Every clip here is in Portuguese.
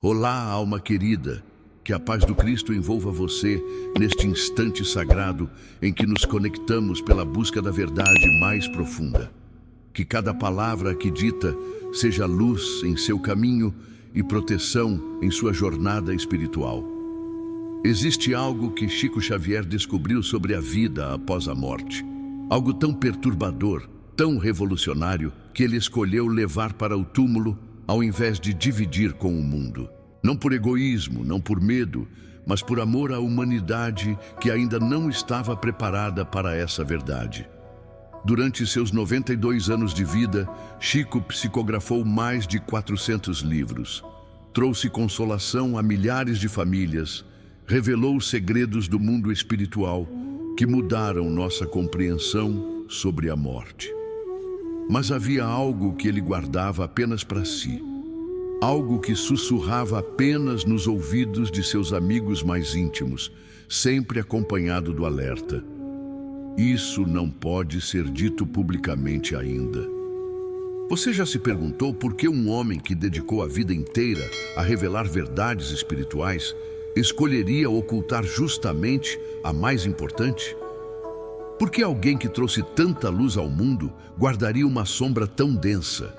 Olá, alma querida, que a paz do Cristo envolva você neste instante sagrado em que nos conectamos pela busca da verdade mais profunda. Que cada palavra aqui dita seja luz em seu caminho e proteção em sua jornada espiritual. Existe algo que Chico Xavier descobriu sobre a vida após a morte. Algo tão perturbador, tão revolucionário, que ele escolheu levar para o túmulo ao invés de dividir com o mundo. Não por egoísmo, não por medo, mas por amor à humanidade que ainda não estava preparada para essa verdade. Durante seus 92 anos de vida, Chico psicografou mais de 400 livros. Trouxe consolação a milhares de famílias, revelou segredos do mundo espiritual que mudaram nossa compreensão sobre a morte. Mas havia algo que ele guardava apenas para si. Algo que sussurrava apenas nos ouvidos de seus amigos mais íntimos, sempre acompanhado do alerta: isso não pode ser dito publicamente ainda. Você já se perguntou por que um homem que dedicou a vida inteira a revelar verdades espirituais escolheria ocultar justamente a mais importante? Por que alguém que trouxe tanta luz ao mundo guardaria uma sombra tão densa?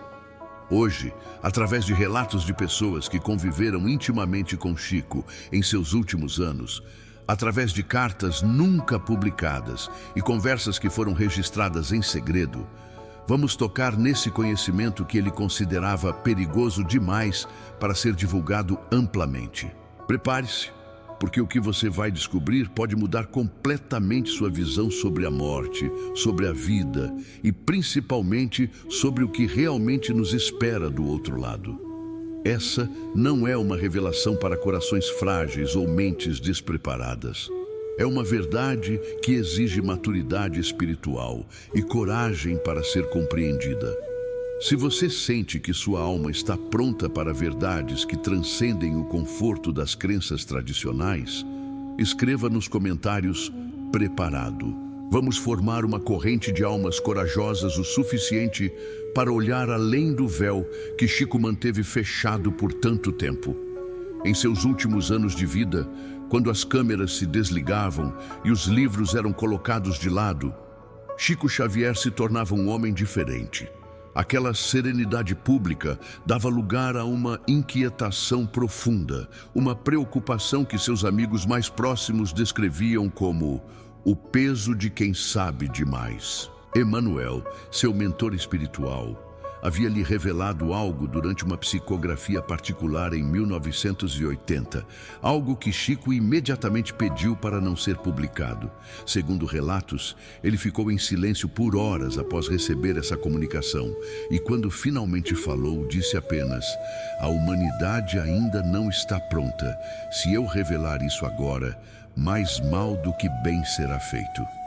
Hoje, através de relatos de pessoas que conviveram intimamente com Chico em seus últimos anos, através de cartas nunca publicadas e conversas que foram registradas em segredo, vamos tocar nesse conhecimento que ele considerava perigoso demais para ser divulgado amplamente. Prepare-se, porque o que você vai descobrir pode mudar completamente sua visão sobre a morte, sobre a vida e principalmente sobre o que realmente nos espera do outro lado. Essa não é uma revelação para corações frágeis ou mentes despreparadas. É uma verdade que exige maturidade espiritual e coragem para ser compreendida. Se você sente que sua alma está pronta para verdades que transcendem o conforto das crenças tradicionais, escreva nos comentários "preparado". Vamos formar uma corrente de almas corajosas o suficiente para olhar além do véu que Chico manteve fechado por tanto tempo. Em seus últimos anos de vida, quando as câmeras se desligavam e os livros eram colocados de lado, Chico Xavier se tornava um homem diferente. Aquela serenidade pública dava lugar a uma inquietação profunda, uma preocupação que seus amigos mais próximos descreviam como o peso de quem sabe demais. Emmanuel, seu mentor espiritual, havia lhe revelado algo durante uma psicografia particular em 1980, algo que Chico imediatamente pediu para não ser publicado. Segundo relatos, ele ficou em silêncio por horas após receber essa comunicação e quando finalmente falou, disse apenas: "A humanidade ainda não está pronta. Se eu revelar isso agora, mais mal do que bem será feito."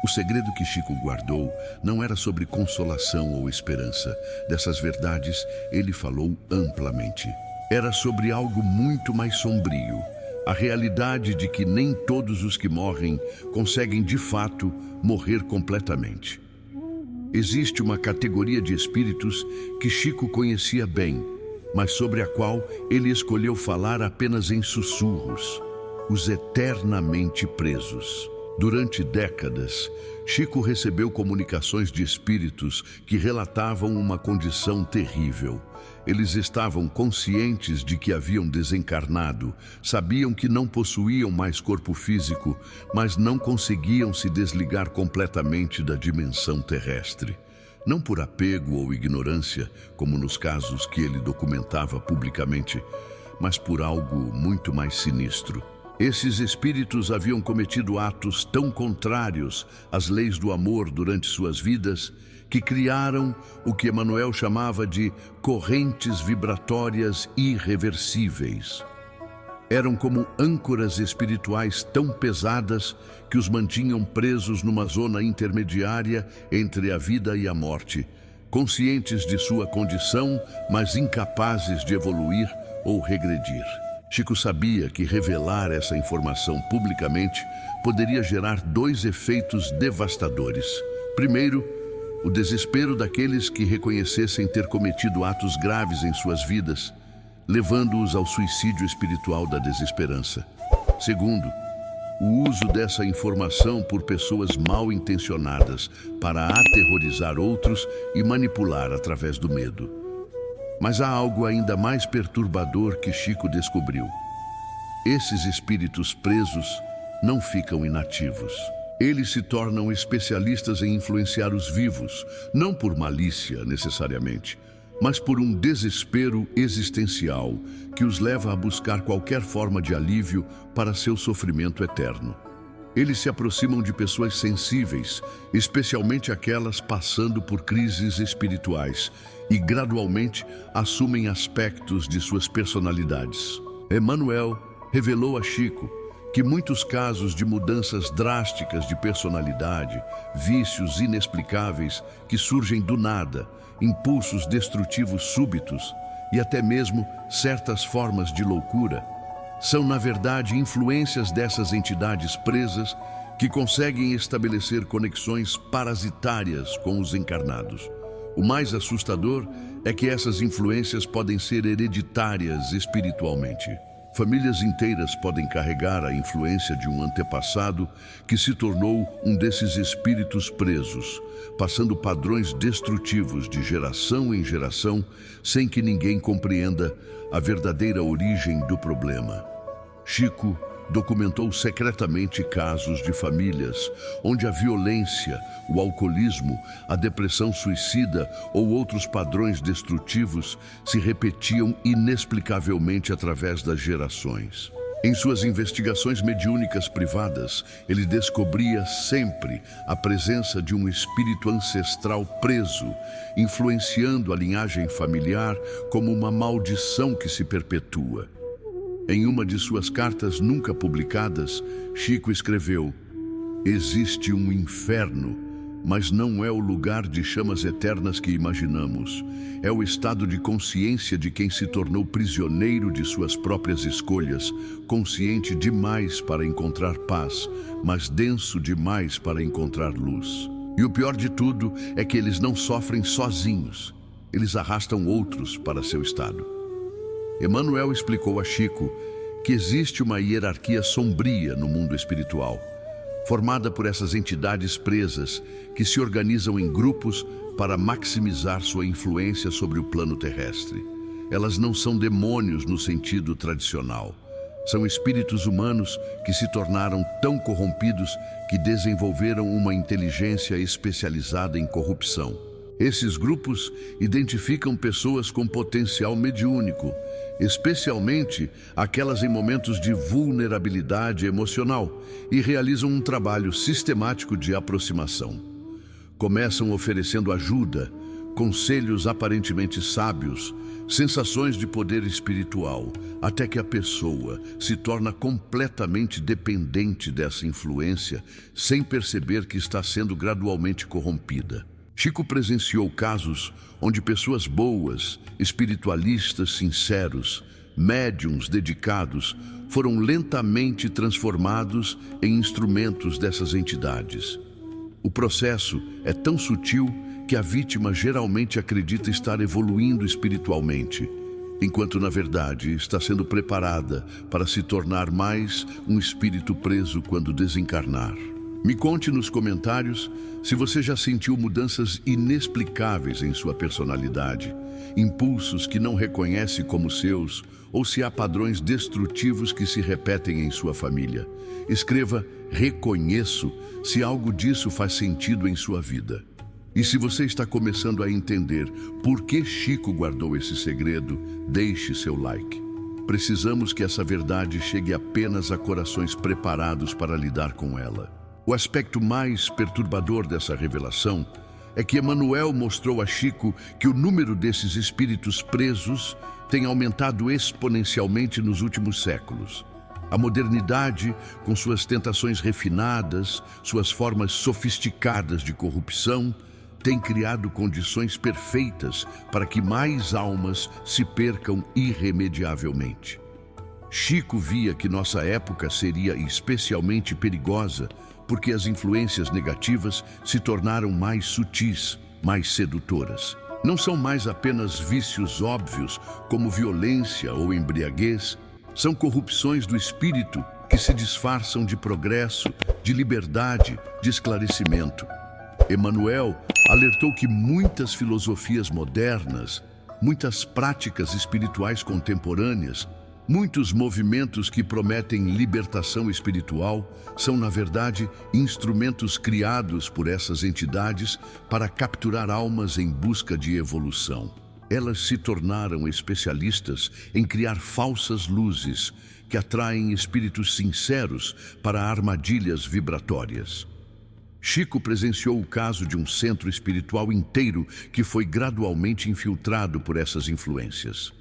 O segredo que Chico guardou não era sobre consolação ou esperança. Dessas verdades, ele falou amplamente. Era sobre algo muito mais sombrio. A realidade de que nem todos os que morrem conseguem, de fato, morrer completamente. Existe uma categoria de espíritos que Chico conhecia bem, mas sobre a qual ele escolheu falar apenas em sussurros: os eternamente presos. Durante décadas, Chico recebeu comunicações de espíritos que relatavam uma condição terrível. Eles estavam conscientes de que haviam desencarnado, sabiam que não possuíam mais corpo físico, mas não conseguiam se desligar completamente da dimensão terrestre. Não por apego ou ignorância, como nos casos que ele documentava publicamente, mas por algo muito mais sinistro. Esses espíritos haviam cometido atos tão contrários às leis do amor durante suas vidas que criaram o que Emmanuel chamava de correntes vibratórias irreversíveis. Eram como âncoras espirituais tão pesadas que os mantinham presos numa zona intermediária entre a vida e a morte, conscientes de sua condição, mas incapazes de evoluir ou regredir. Chico sabia que revelar essa informação publicamente poderia gerar dois efeitos devastadores. Primeiro, o desespero daqueles que reconhecessem ter cometido atos graves em suas vidas, levando-os ao suicídio espiritual da desesperança. Segundo, o uso dessa informação por pessoas mal intencionadas para aterrorizar outros e manipular através do medo. Mas há algo ainda mais perturbador que Chico descobriu. Esses espíritos presos não ficam inativos. Eles se tornam especialistas em influenciar os vivos, não por malícia necessariamente, mas por um desespero existencial que os leva a buscar qualquer forma de alívio para seu sofrimento eterno. Eles se aproximam de pessoas sensíveis, especialmente aquelas passando por crises espirituais, e gradualmente assumem aspectos de suas personalidades. Emmanuel revelou a Chico que muitos casos de mudanças drásticas de personalidade, vícios inexplicáveis que surgem do nada, impulsos destrutivos súbitos e até mesmo certas formas de loucura, são na verdade influências dessas entidades presas que conseguem estabelecer conexões parasitárias com os encarnados. O mais assustador é que essas influências podem ser hereditárias espiritualmente. Famílias inteiras podem carregar a influência de um antepassado que se tornou um desses espíritos presos, passando padrões destrutivos de geração em geração, sem que ninguém compreenda a verdadeira origem do problema. Chico documentou secretamente casos de famílias onde a violência, o alcoolismo, a depressão suicida ou outros padrões destrutivos se repetiam inexplicavelmente através das gerações. Em suas investigações mediúnicas privadas, ele descobria sempre a presença de um espírito ancestral preso, influenciando a linhagem familiar como uma maldição que se perpetua. Em uma de suas cartas nunca publicadas, Chico escreveu: "Existe um inferno, mas não é o lugar de chamas eternas que imaginamos. É o estado de consciência de quem se tornou prisioneiro de suas próprias escolhas, consciente demais para encontrar paz, mas denso demais para encontrar luz. E o pior de tudo é que eles não sofrem sozinhos, eles arrastam outros para seu estado." Emmanuel explicou a Chico que existe uma hierarquia sombria no mundo espiritual, formada por essas entidades presas que se organizam em grupos para maximizar sua influência sobre o plano terrestre. Elas não são demônios no sentido tradicional. São espíritos humanos que se tornaram tão corrompidos que desenvolveram uma inteligência especializada em corrupção. Esses grupos identificam pessoas com potencial mediúnico, especialmente aquelas em momentos de vulnerabilidade emocional, e realizam um trabalho sistemático de aproximação. Começam oferecendo ajuda, conselhos aparentemente sábios, sensações de poder espiritual, até que a pessoa se torna completamente dependente dessa influência, sem perceber que está sendo gradualmente corrompida. Chico presenciou casos onde pessoas boas, espiritualistas sinceros, médiuns dedicados, foram lentamente transformados em instrumentos dessas entidades. O processo é tão sutil que a vítima geralmente acredita estar evoluindo espiritualmente, enquanto na verdade está sendo preparada para se tornar mais um espírito preso quando desencarnar. Me conte nos comentários se você já sentiu mudanças inexplicáveis em sua personalidade, impulsos que não reconhece como seus, ou se há padrões destrutivos que se repetem em sua família. Escreva "reconheço" se algo disso faz sentido em sua vida. E se você está começando a entender por que Chico guardou esse segredo, deixe seu like. Precisamos que essa verdade chegue apenas a corações preparados para lidar com ela. O aspecto mais perturbador dessa revelação é que Emmanuel mostrou a Chico que o número desses espíritos presos tem aumentado exponencialmente nos últimos séculos. A modernidade, com suas tentações refinadas, suas formas sofisticadas de corrupção, tem criado condições perfeitas para que mais almas se percam irremediavelmente. Chico via que nossa época seria especialmente perigosa porque as influências negativas se tornaram mais sutis, mais sedutoras. Não são mais apenas vícios óbvios, como violência ou embriaguez. São corrupções do espírito que se disfarçam de progresso, de liberdade, de esclarecimento. Emmanuel alertou que muitas filosofias modernas, muitas práticas espirituais contemporâneas, muitos movimentos que prometem libertação espiritual são, na verdade, instrumentos criados por essas entidades para capturar almas em busca de evolução. Elas se tornaram especialistas em criar falsas luzes que atraem espíritos sinceros para armadilhas vibratórias. Chico presenciou o caso de um centro espiritual inteiro que foi gradualmente infiltrado por essas influências.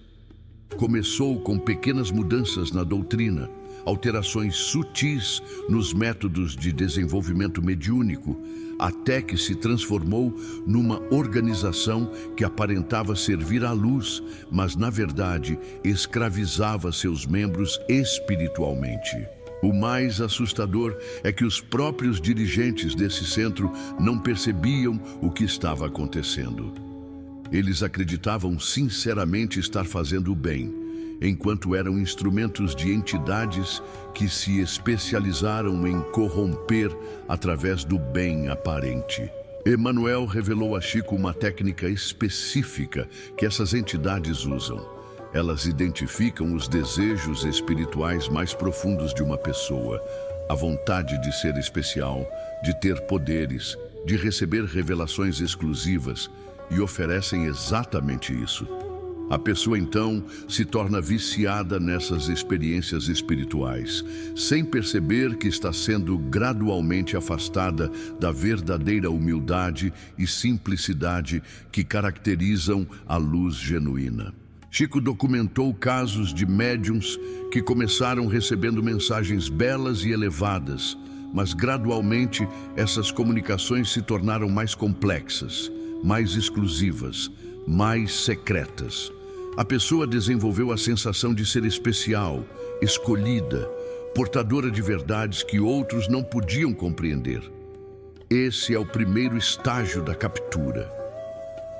Começou com pequenas mudanças na doutrina, alterações sutis nos métodos de desenvolvimento mediúnico, até que se transformou numa organização que aparentava servir à luz, mas na verdade escravizava seus membros espiritualmente. O mais assustador é que os próprios dirigentes desse centro não percebiam o que estava acontecendo. Eles acreditavam sinceramente estar fazendo o bem, enquanto eram instrumentos de entidades que se especializaram em corromper através do bem aparente. Emmanuel revelou a Chico uma técnica específica que essas entidades usam. Elas identificam os desejos espirituais mais profundos de uma pessoa, a vontade de ser especial, de ter poderes, de receber revelações exclusivas, e oferecem exatamente isso. A pessoa então se torna viciada nessas experiências espirituais, sem perceber que está sendo gradualmente afastada da verdadeira humildade e simplicidade que caracterizam a luz genuína. Chico documentou casos de médiuns que começaram recebendo mensagens belas e elevadas, mas gradualmente essas comunicações se tornaram mais complexas, mais exclusivas, mais secretas. A pessoa desenvolveu a sensação de ser especial, escolhida, portadora de verdades que outros não podiam compreender. Esse é o primeiro estágio da captura.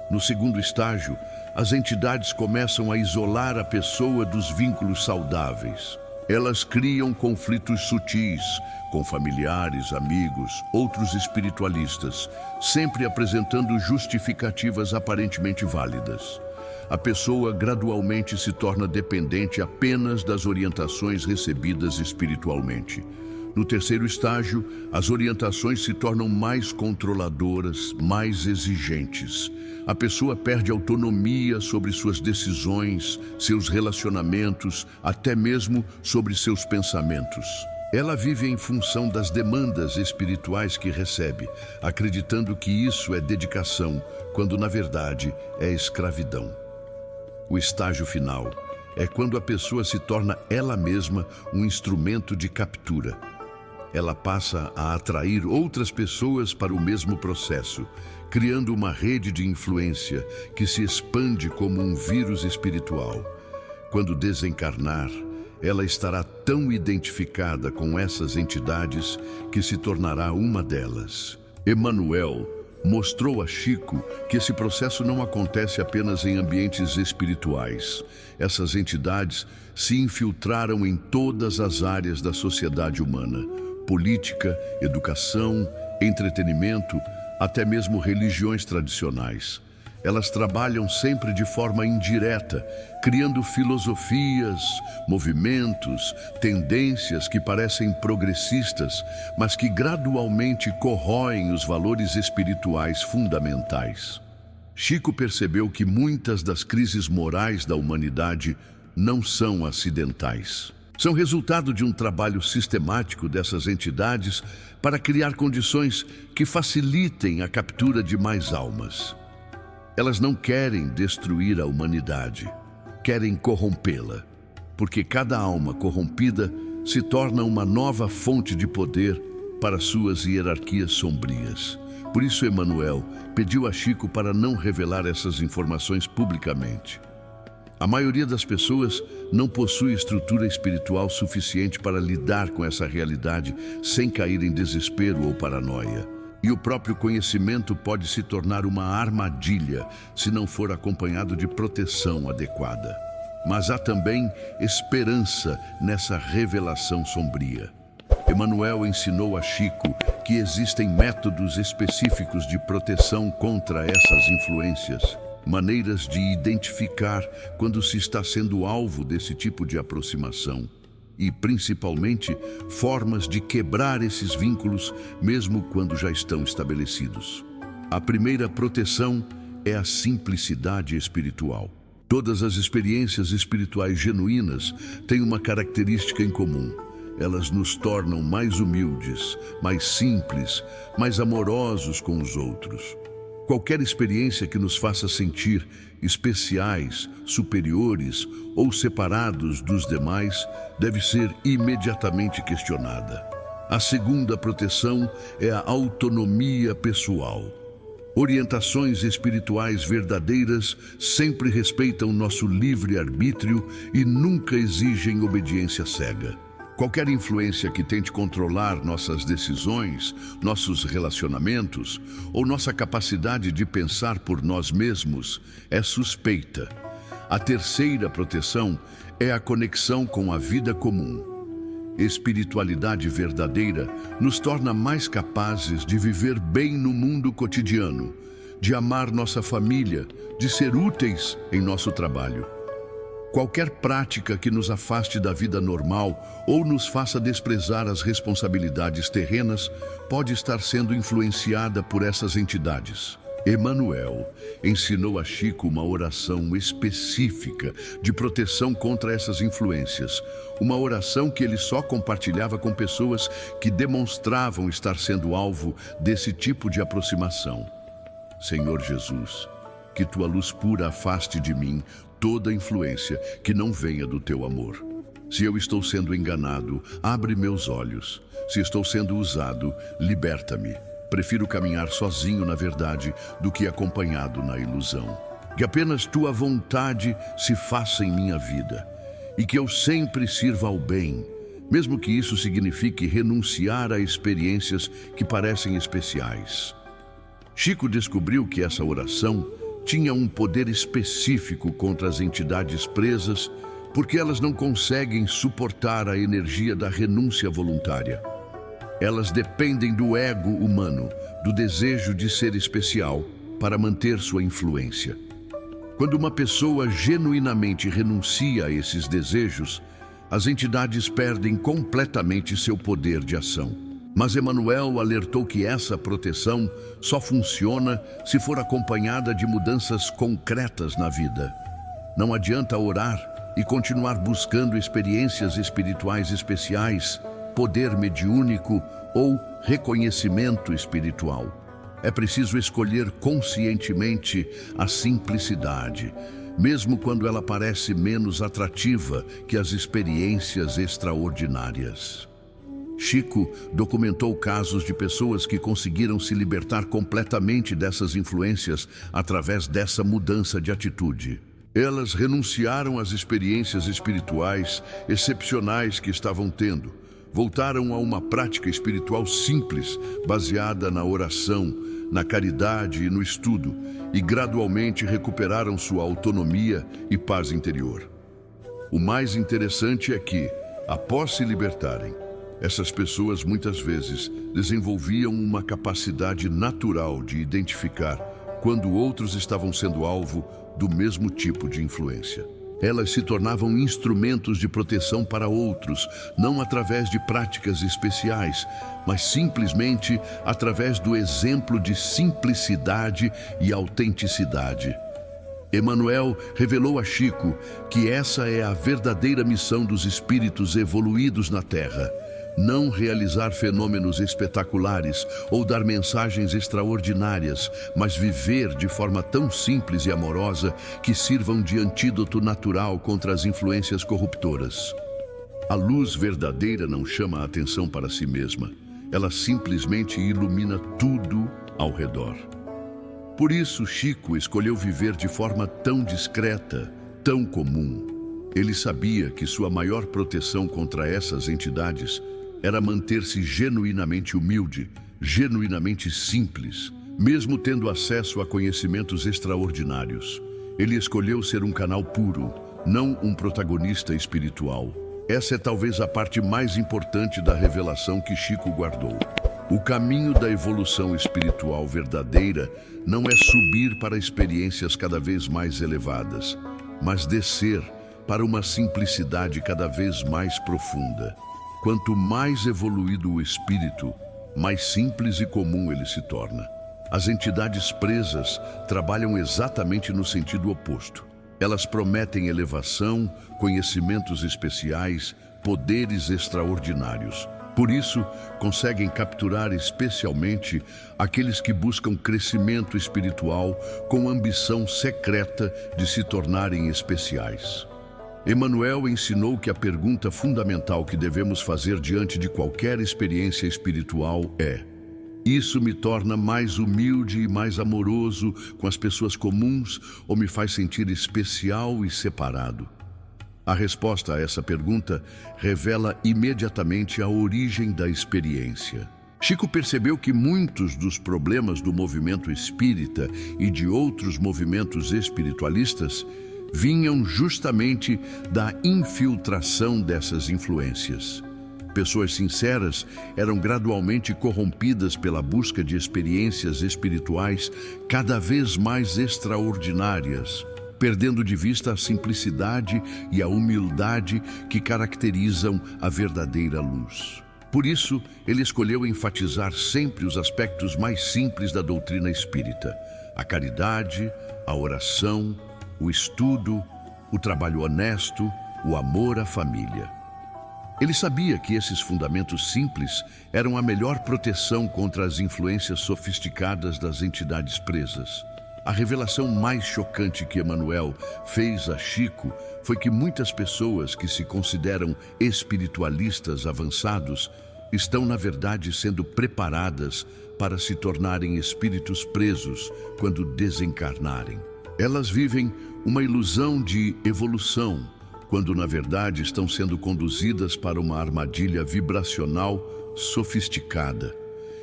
No segundo estágio, as entidades começam a isolar a pessoa dos vínculos saudáveis. Elas criam conflitos sutis com familiares, amigos, outros espiritualistas, sempre apresentando justificativas aparentemente válidas. A pessoa gradualmente se torna dependente apenas das orientações recebidas espiritualmente. No terceiro estágio, as orientações se tornam mais controladoras, mais exigentes. A pessoa perde autonomia sobre suas decisões, seus relacionamentos, até mesmo sobre seus pensamentos. Ela vive em função das demandas espirituais que recebe, acreditando que isso é dedicação, quando na verdade é escravidão. O estágio final é quando a pessoa se torna ela mesma um instrumento de captura. Ela passa a atrair outras pessoas para o mesmo processo, criando uma rede de influência que se expande como um vírus espiritual. Quando desencarnar, ela estará tão identificada com essas entidades que se tornará uma delas. Emmanuel mostrou a Chico que esse processo não acontece apenas em ambientes espirituais. Essas entidades se infiltraram em todas as áreas da sociedade humana: política, educação, entretenimento, até mesmo religiões tradicionais. Elas trabalham sempre de forma indireta, criando filosofias, movimentos, tendências que parecem progressistas, mas que gradualmente corroem os valores espirituais fundamentais. Chico percebeu que muitas das crises morais da humanidade não são acidentais. São resultado de um trabalho sistemático dessas entidades para criar condições que facilitem a captura de mais almas. Elas não querem destruir a humanidade, querem corrompê-la, porque cada alma corrompida se torna uma nova fonte de poder para suas hierarquias sombrias. Por isso, Emmanuel pediu a Chico para não revelar essas informações publicamente. A maioria das pessoas não possui estrutura espiritual suficiente para lidar com essa realidade sem cair em desespero ou paranoia. E o próprio conhecimento pode se tornar uma armadilha se não for acompanhado de proteção adequada. Mas há também esperança nessa revelação sombria. Emmanuel ensinou a Chico que existem métodos específicos de proteção contra essas influências, maneiras de identificar quando se está sendo alvo desse tipo de aproximação e, principalmente, formas de quebrar esses vínculos mesmo quando já estão estabelecidos. A primeira proteção é a simplicidade espiritual. Todas as experiências espirituais genuínas têm uma característica em comum. Elas nos tornam mais humildes, mais simples, mais amorosos com os outros. Qualquer experiência que nos faça sentir especiais, superiores ou separados dos demais deve ser imediatamente questionada. A segunda proteção é a autonomia pessoal. Orientações espirituais verdadeiras sempre respeitam nosso livre-arbítrio e nunca exigem obediência cega. Qualquer influência que tente controlar nossas decisões, nossos relacionamentos ou nossa capacidade de pensar por nós mesmos é suspeita. A terceira proteção é a conexão com a vida comum. Espiritualidade verdadeira nos torna mais capazes de viver bem no mundo cotidiano, de amar nossa família, de ser úteis em nosso trabalho. Qualquer prática que nos afaste da vida normal ou nos faça desprezar as responsabilidades terrenas pode estar sendo influenciada por essas entidades. Emmanuel ensinou a Chico uma oração específica de proteção contra essas influências, uma oração que ele só compartilhava com pessoas que demonstravam estar sendo alvo desse tipo de aproximação. Senhor Jesus, que tua luz pura afaste de mim toda influência que não venha do teu amor. Se eu estou sendo enganado, abre meus olhos. Se estou sendo usado, liberta-me. Prefiro caminhar sozinho na verdade do que acompanhado na ilusão. Que apenas tua vontade se faça em minha vida e que eu sempre sirva ao bem, mesmo que isso signifique renunciar a experiências que parecem especiais. Chico descobriu que essa oração tinha um poder específico contra as entidades presas, porque elas não conseguem suportar a energia da renúncia voluntária. Elas dependem do ego humano, do desejo de ser especial, para manter sua influência. Quando uma pessoa genuinamente renuncia a esses desejos, as entidades perdem completamente seu poder de ação. Mas Emmanuel alertou que essa proteção só funciona se for acompanhada de mudanças concretas na vida. Não adianta orar e continuar buscando experiências espirituais especiais, poder mediúnico ou reconhecimento espiritual. É preciso escolher conscientemente a simplicidade, mesmo quando ela parece menos atrativa que as experiências extraordinárias. Chico documentou casos de pessoas que conseguiram se libertar completamente dessas influências através dessa mudança de atitude. Elas renunciaram às experiências espirituais excepcionais que estavam tendo, voltaram a uma prática espiritual simples, baseada na oração, na caridade e no estudo, e gradualmente recuperaram sua autonomia e paz interior. O mais interessante é que, após se libertarem, essas pessoas muitas vezes desenvolviam uma capacidade natural de identificar quando outros estavam sendo alvo do mesmo tipo de influência. Elas se tornavam instrumentos de proteção para outros, não através de práticas especiais, mas simplesmente através do exemplo de simplicidade e autenticidade. Emmanuel revelou a Chico que essa é a verdadeira missão dos espíritos evoluídos na Terra. Não realizar fenômenos espetaculares ou dar mensagens extraordinárias, mas viver de forma tão simples e amorosa que sirvam de antídoto natural contra as influências corruptoras. A luz verdadeira não chama a atenção para si mesma, ela simplesmente ilumina tudo ao redor. Por isso, Chico escolheu viver de forma tão discreta, tão comum. Ele sabia que sua maior proteção contra essas entidades era manter-se genuinamente humilde, genuinamente simples, mesmo tendo acesso a conhecimentos extraordinários. Ele escolheu ser um canal puro, não um protagonista espiritual. Essa é talvez a parte mais importante da revelação que Chico guardou. O caminho da evolução espiritual verdadeira não é subir para experiências cada vez mais elevadas, mas descer para uma simplicidade cada vez mais profunda. Quanto mais evoluído o espírito, mais simples e comum ele se torna. As entidades presas trabalham exatamente no sentido oposto. Elas prometem elevação, conhecimentos especiais, poderes extraordinários. Por isso, conseguem capturar especialmente aqueles que buscam crescimento espiritual com ambição secreta de se tornarem especiais. Emmanuel ensinou que a pergunta fundamental que devemos fazer diante de qualquer experiência espiritual é: isso me torna mais humilde e mais amoroso com as pessoas comuns ou me faz sentir especial e separado? A resposta a essa pergunta revela imediatamente a origem da experiência. Chico percebeu que muitos dos problemas do movimento espírita e de outros movimentos espiritualistas vinham justamente da infiltração dessas influências. Pessoas sinceras eram gradualmente corrompidas pela busca de experiências espirituais cada vez mais extraordinárias, perdendo de vista a simplicidade e a humildade que caracterizam a verdadeira luz. Por isso, ele escolheu enfatizar sempre os aspectos mais simples da doutrina espírita: a caridade, a oração, o estudo, o trabalho honesto, o amor à família. Ele sabia que esses fundamentos simples eram a melhor proteção contra as influências sofisticadas das entidades presas. A revelação mais chocante que Emmanuel fez a Chico foi que muitas pessoas que se consideram espiritualistas avançados estão, na verdade, sendo preparadas para se tornarem espíritos presos quando desencarnarem. Elas vivem uma ilusão de evolução, quando na verdade estão sendo conduzidas para uma armadilha vibracional sofisticada.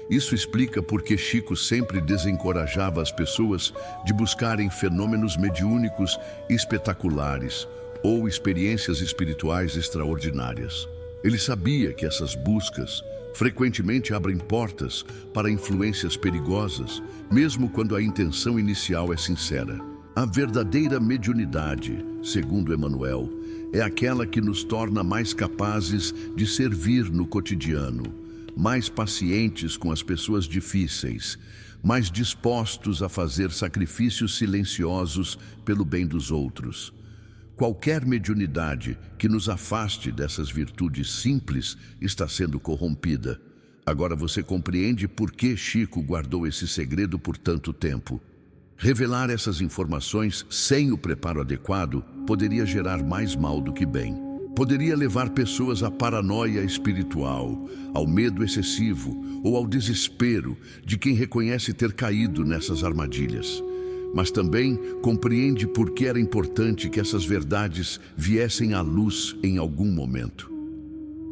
Isso explica por que Chico sempre desencorajava as pessoas de buscarem fenômenos mediúnicos espetaculares ou experiências espirituais extraordinárias. Ele sabia que essas buscas frequentemente abrem portas para influências perigosas, mesmo quando a intenção inicial é sincera. A verdadeira mediunidade, segundo Emmanuel, é aquela que nos torna mais capazes de servir no cotidiano, mais pacientes com as pessoas difíceis, mais dispostos a fazer sacrifícios silenciosos pelo bem dos outros. Qualquer mediunidade que nos afaste dessas virtudes simples está sendo corrompida. Agora você compreende por que Chico guardou esse segredo por tanto tempo. Revelar essas informações sem o preparo adequado poderia gerar mais mal do que bem. Poderia levar pessoas à paranoia espiritual, ao medo excessivo ou ao desespero de quem reconhece ter caído nessas armadilhas. Mas também compreende por que era importante que essas verdades viessem à luz em algum momento.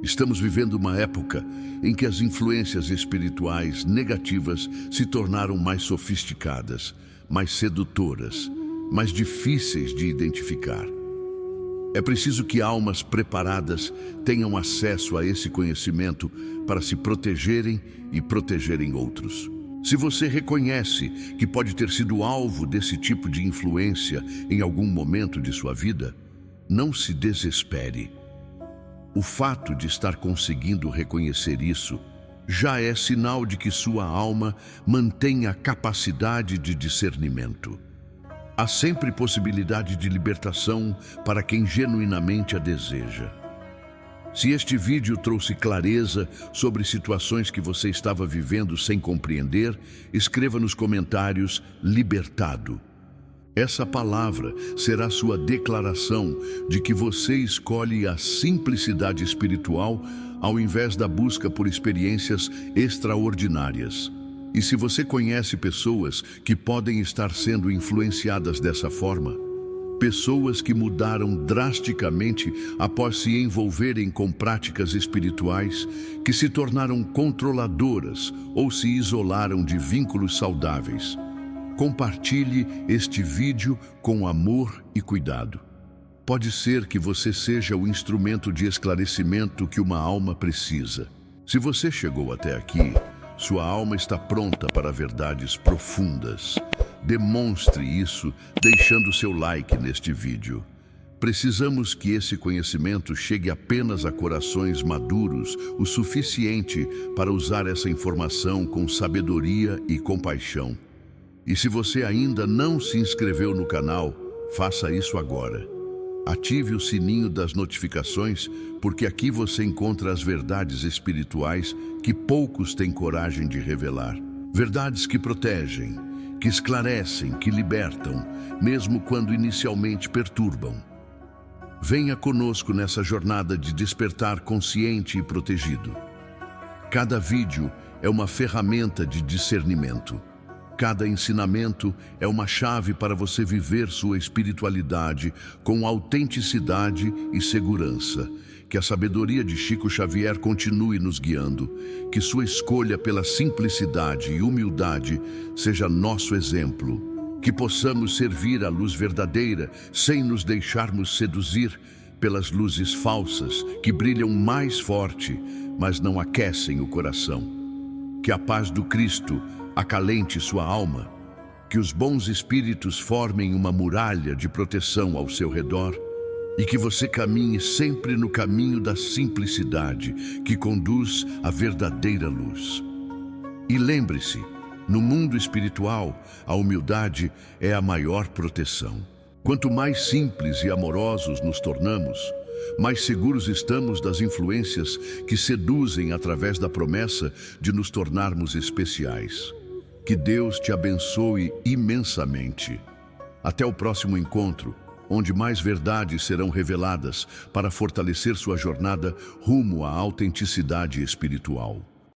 Estamos vivendo uma época em que as influências espirituais negativas se tornaram mais sofisticadas, mais sedutoras, mais difíceis de identificar. É preciso que almas preparadas tenham acesso a esse conhecimento para se protegerem e protegerem outros. Se você reconhece que pode ter sido alvo desse tipo de influência em algum momento de sua vida, não se desespere. O fato de estar conseguindo reconhecer isso já é sinal de que sua alma mantém a capacidade de discernimento. Há sempre possibilidade de libertação para quem genuinamente a deseja. Se este vídeo trouxe clareza sobre situações que você estava vivendo sem compreender, escreva nos comentários "libertado". Essa palavra será sua declaração de que você escolhe a simplicidade espiritual ao invés da busca por experiências extraordinárias. E se você conhece pessoas que podem estar sendo influenciadas dessa forma, Pessoas que mudaram drasticamente após se envolverem com práticas espirituais, que se tornaram controladoras ou se isolaram de vínculos saudáveis. Compartilhe este vídeo com amor e cuidado. Pode ser que você seja o instrumento de esclarecimento que uma alma precisa. Se você chegou até aqui, sua alma está pronta para verdades profundas. Demonstre isso deixando seu like neste vídeo. Precisamos que esse conhecimento chegue apenas a corações maduros o suficiente para usar essa informação com sabedoria e compaixão. E se você ainda não se inscreveu no canal, faça isso agora. Ative o sininho das notificações, porque aqui você encontra as verdades espirituais que poucos têm coragem de revelar. Verdades que protegem, que esclarecem, que libertam, mesmo quando inicialmente perturbam. Venha conosco nessa jornada de despertar consciente e protegido. Cada vídeo é uma ferramenta de discernimento. Cada ensinamento é uma chave para você viver sua espiritualidade com autenticidade e segurança. Que a sabedoria de Chico Xavier continue nos guiando. Que sua escolha pela simplicidade e humildade seja nosso exemplo. Que possamos servir a luz verdadeira sem nos deixarmos seduzir pelas luzes falsas que brilham mais forte, mas não aquecem o coração. Que a paz do Cristo acalente sua alma, que os bons espíritos formem uma muralha de proteção ao seu redor e que você caminhe sempre no caminho da simplicidade que conduz à verdadeira luz. E lembre-se, no mundo espiritual, a humildade é a maior proteção. Quanto mais simples e amorosos nos tornamos, mais seguros estamos das influências que seduzem através da promessa de nos tornarmos especiais. Que Deus te abençoe imensamente. Até o próximo encontro, onde mais verdades serão reveladas para fortalecer sua jornada rumo à autenticidade espiritual.